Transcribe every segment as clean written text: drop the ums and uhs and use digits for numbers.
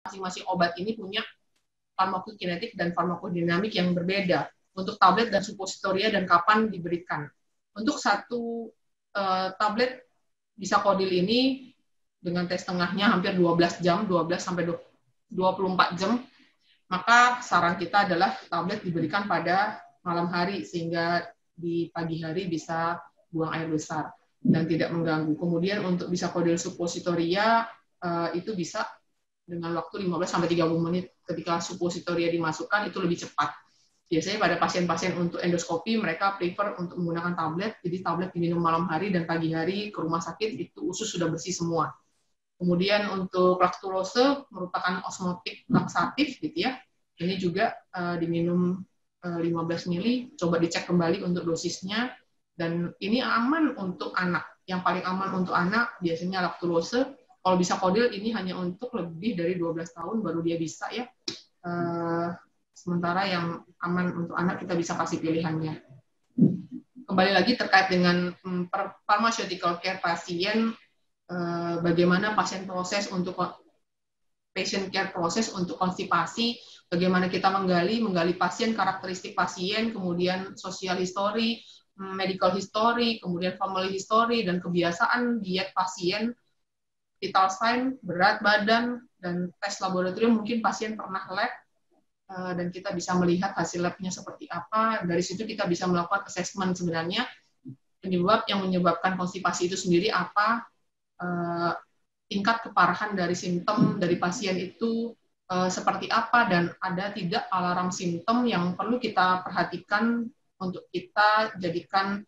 masing-masing obat ini punya farmakokinetik dan farmakodinamik yang berbeda untuk tablet dan suppositoria dan kapan diberikan. Untuk satu tablet Bisakodil ini dengan tes tengahnya hampir 12 jam, 12 sampai 24 jam, maka saran kita adalah tablet diberikan pada malam hari sehingga di pagi hari bisa buang air besar dan tidak mengganggu. Kemudian untuk Bisakodil suppositoria itu bisa dengan waktu 15 sampai 30 menit. Ketika suppositoria dimasukkan itu lebih cepat. Biasanya pada pasien-pasien untuk endoskopi mereka prefer untuk menggunakan tablet. Jadi tablet diminum malam hari dan pagi hari ke rumah sakit itu usus sudah bersih semua. Kemudian untuk laktulose merupakan osmotik laksatif gitu ya. Ini juga diminum 15 mili, coba dicek kembali untuk dosisnya dan ini aman untuk anak. Yang paling aman untuk anak biasanya laktulose. Kalau Bisakodil ini hanya untuk lebih dari 12 tahun baru dia bisa ya. Sementara yang aman untuk anak kita bisa kasih pilihannya. Kembali lagi terkait dengan pharmaceutical care pasien, bagaimana patient care proses untuk konstipasi, bagaimana kita menggali pasien, karakteristik pasien, kemudian social history, medical history, kemudian family history, dan kebiasaan diet pasien, vital sign, berat badan, dan tes laboratorium mungkin pasien pernah lab, dan kita bisa melihat hasil labnya seperti apa. Dari situ kita bisa melakukan assessment sebenarnya penyebab yang menyebabkan konstipasi itu sendiri apa, tingkat keparahan dari simptom dari pasien itu seperti apa, dan ada tidak alarm simptom yang perlu kita perhatikan untuk kita jadikan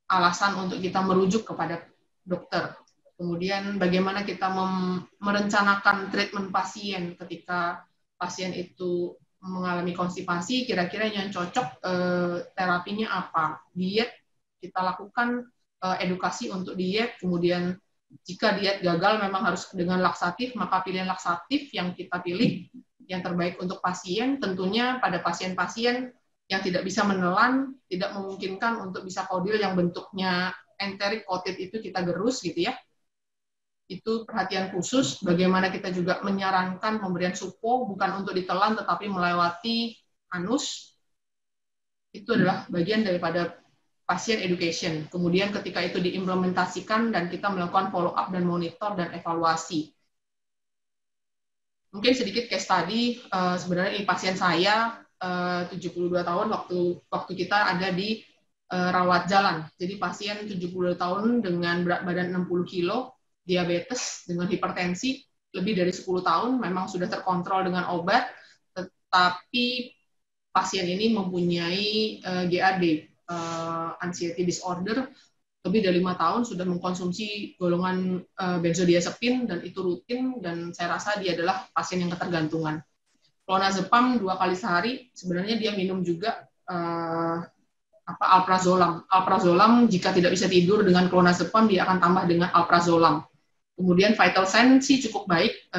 alasan untuk kita merujuk kepada dokter. Kemudian bagaimana kita merencanakan treatment pasien ketika pasien itu mengalami konstipasi, kira-kira yang cocok terapinya apa. Diet, kita lakukan edukasi untuk diet, kemudian jika diet gagal memang harus dengan laksatif, maka pilihan laksatif yang kita pilih yang terbaik untuk pasien, tentunya pada pasien-pasien yang tidak bisa menelan, tidak memungkinkan untuk Bisakodil yang bentuknya enteric coated itu kita gerus gitu ya. Itu perhatian khusus, bagaimana kita juga menyarankan pemberian supo bukan untuk ditelan tetapi melewati anus. Itu adalah bagian daripada pasien education. Kemudian ketika itu diimplementasikan dan kita melakukan follow up dan monitor dan evaluasi. Mungkin sedikit case study, sebenarnya ini pasien saya 72 tahun waktu kita ada di rawat jalan. Jadi pasien 72 tahun dengan berat badan 60 kilo, diabetes dengan hipertensi lebih dari 10 tahun, memang sudah terkontrol dengan obat, tetapi pasien ini mempunyai GAD, anxiety disorder, lebih dari 5 tahun sudah mengkonsumsi golongan benzodiazepin dan itu rutin, dan saya rasa dia adalah pasien yang ketergantungan. Clonazepam 2 kali sehari, sebenarnya dia minum juga alprazolam. Alprazolam jika tidak bisa tidur dengan clonazepam dia akan tambah dengan alprazolam. Kemudian vital sign sih cukup baik,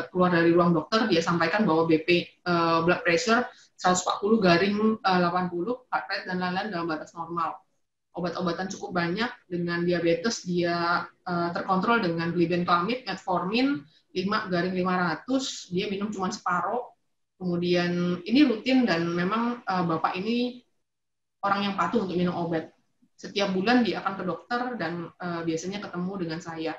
keluar dari ruang dokter dia sampaikan bahwa BP blood pressure 140/80, heart rate dan lain-lain dalam batas normal. Obat-obatan cukup banyak, dengan diabetes dia terkontrol dengan glibenclamid, metformin 5/500, dia minum cuma separuh. Kemudian ini rutin dan memang Bapak ini orang yang patuh untuk minum obat. Setiap bulan dia akan ke dokter dan biasanya ketemu dengan saya.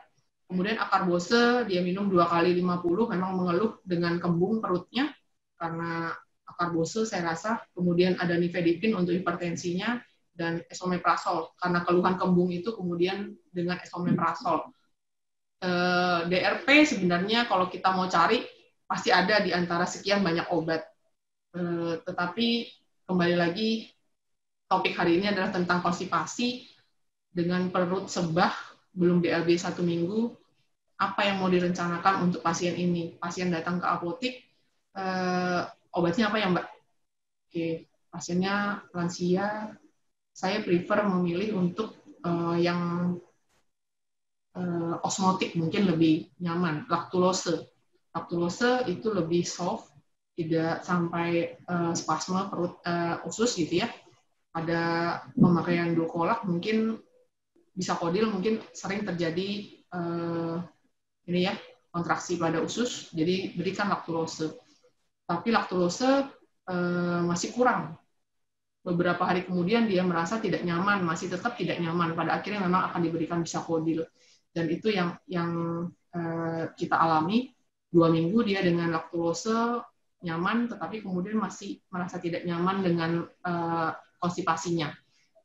Kemudian akarbose dia minum 2 kali 50, memang mengeluh dengan kembung perutnya karena akarbose saya rasa. Kemudian ada nifedipin untuk hipertensinya dan esomeprazol karena keluhan kembung itu, kemudian dengan esomeprazol. DRP sebenarnya kalau kita mau cari pasti ada di antara sekian banyak obat. Tetapi kembali lagi topik hari ini adalah tentang konstipasi dengan perut sebah belum BAB 1 minggu. Apa yang mau direncanakan untuk pasien ini? Pasien datang ke apotik, obatnya apa ya Mbak? Oke, pasiennya lansia, saya prefer memilih untuk yang osmotik, mungkin lebih nyaman. Laktulose itu lebih soft, tidak sampai spasme perut usus gitu ya. Ada pemakaian dulkolak, mungkin Bisakodil mungkin sering terjadi ini ya, kontraksi pada usus, jadi berikan laktulose. Tapi laktulose masih kurang. Beberapa hari kemudian dia merasa tidak nyaman, masih tetap tidak nyaman. Pada akhirnya memang akan diberikan bisakodil. Dan itu yang kita alami. 2 minggu dia dengan laktulose nyaman, tetapi kemudian masih merasa tidak nyaman dengan konstipasinya.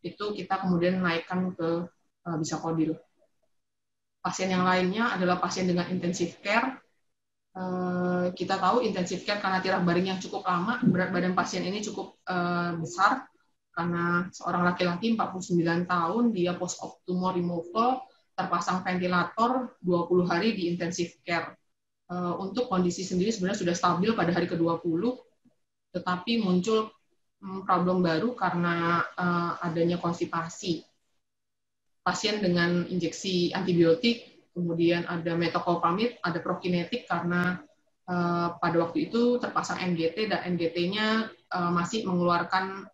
Itu kita kemudian naikkan ke bisakodil. Pasien yang lainnya adalah pasien dengan intensive care. Kita tahu intensive care karena tiraf baring yang cukup lama, berat badan pasien ini cukup besar, karena seorang laki-laki 49 tahun, dia post-op tumor removal, terpasang ventilator 20 hari di intensive care. Untuk kondisi sendiri sebenarnya sudah stabil pada hari ke-20, tetapi muncul problem baru karena adanya konstipasi. Pasien dengan injeksi antibiotik, kemudian ada metoclopramid, ada prokinetik karena pada waktu itu terpasang NGT dan NGT-nya masih mengeluarkan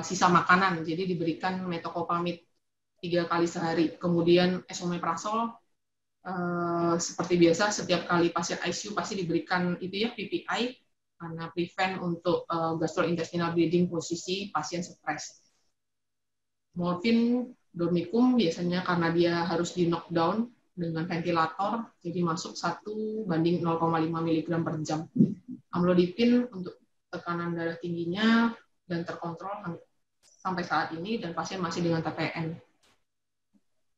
sisa makanan, jadi diberikan metoclopramid 3 kali sehari. Kemudian esomeprazol, seperti biasa setiap kali pasien ICU pasti diberikan itu ya PPI karena prevent untuk gastrointestinal bleeding posisi pasien stres. Morfin, dormicum biasanya karena dia harus di knockdown dengan ventilator, jadi masuk 1:0,5 mg per jam. Amlodipin untuk tekanan darah tingginya dan terkontrol sampai saat ini, dan pasien masih dengan TPN.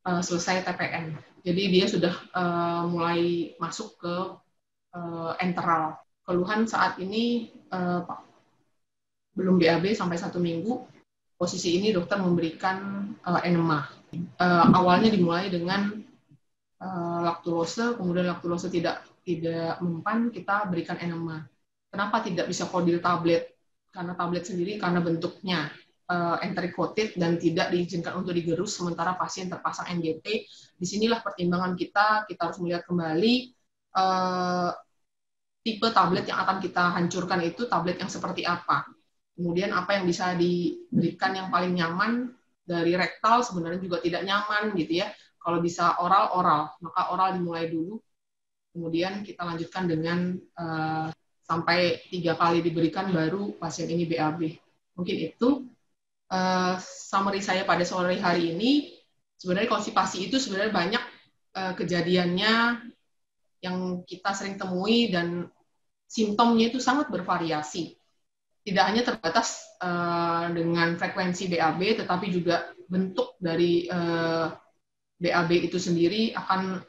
Selesai TPN. Jadi dia sudah mulai masuk ke enteral. Keluhan saat ini belum BAB sampai 1 minggu. Posisi ini dokter memberikan enema. Awalnya dimulai dengan laktulose, kemudian laktulose tidak mempan, kita berikan enema. Kenapa tidak bisa kodil tablet? Karena tablet sendiri karena bentuknya enteric coated dan tidak diizinkan untuk digerus sementara pasien terpasang NGT. Disinilah pertimbangan kita harus melihat kembali tipe tablet yang akan kita hancurkan itu tablet yang seperti apa. Kemudian apa yang bisa diberikan yang paling nyaman, dari rektal sebenarnya juga tidak nyaman gitu ya. Kalau bisa oral, maka oral dimulai dulu. Kemudian kita lanjutkan dengan sampai 3 kali diberikan baru pasien ini BAB. Mungkin itu summary saya pada sore hari ini. Sebenarnya konstipasi itu sebenarnya banyak kejadiannya yang kita sering temui dan simptomnya itu sangat bervariasi. Tidak hanya terbatas dengan frekuensi BAB, tetapi juga bentuk dari BAB itu sendiri akan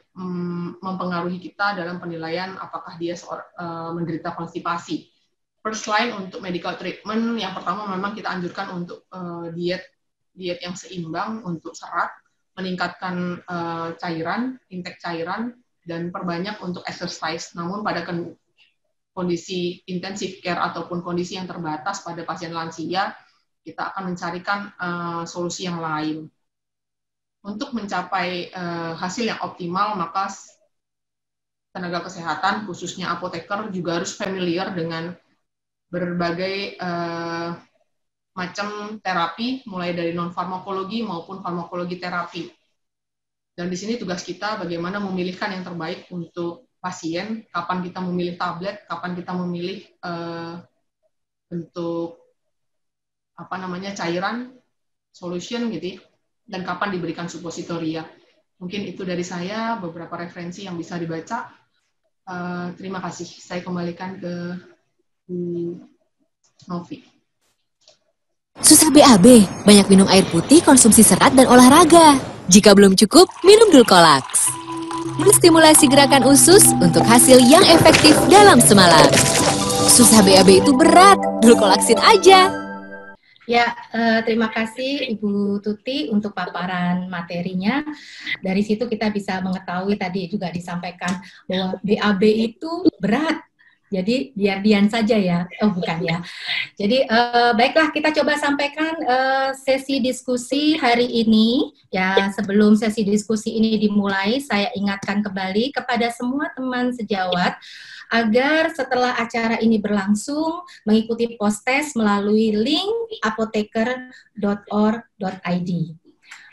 mempengaruhi kita dalam penilaian apakah dia menderita konstipasi. First line untuk medical treatment, yang pertama memang kita anjurkan untuk diet yang seimbang untuk serat, meningkatkan intake cairan, dan perbanyak untuk exercise. Namun pada kondisi intensive care ataupun kondisi yang terbatas pada pasien lansia, kita akan mencarikan solusi yang lain. Untuk mencapai hasil yang optimal, maka tenaga kesehatan, khususnya apoteker, juga harus familiar dengan berbagai macam terapi, mulai dari non-farmakologi maupun farmakologi terapi. Dan di sini tugas kita bagaimana memilihkan yang terbaik untuk pasien, kapan kita memilih tablet, kapan kita memilih bentuk cairan, solution gitu ya, dan kapan diberikan suppositoria. Mungkin itu dari saya, beberapa referensi yang bisa dibaca. Terima kasih. Saya kembalikan ke Novi. Susah BAB, banyak minum air putih, konsumsi serat, dan olahraga. Jika belum cukup, minum Dulcolax. Menstimulasi gerakan usus untuk hasil yang efektif dalam semalam. Susah BAB itu berat, Dulcolaxin aja. Ya, terima kasih Ibu Tuti untuk paparan materinya. Dari situ kita bisa mengetahui, tadi juga disampaikan bahwa BAB itu berat. Jadi biar Dian saja ya, bukan ya. Jadi baiklah, kita coba sampaikan sesi diskusi hari ini. Ya, sebelum sesi diskusi ini dimulai, saya ingatkan kembali kepada semua teman sejawat agar setelah acara ini berlangsung mengikuti post-test melalui link apoteker.org.id.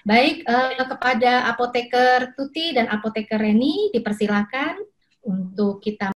Baik, kepada Apoteker Tuti dan Apoteker Reni dipersilakan untuk kita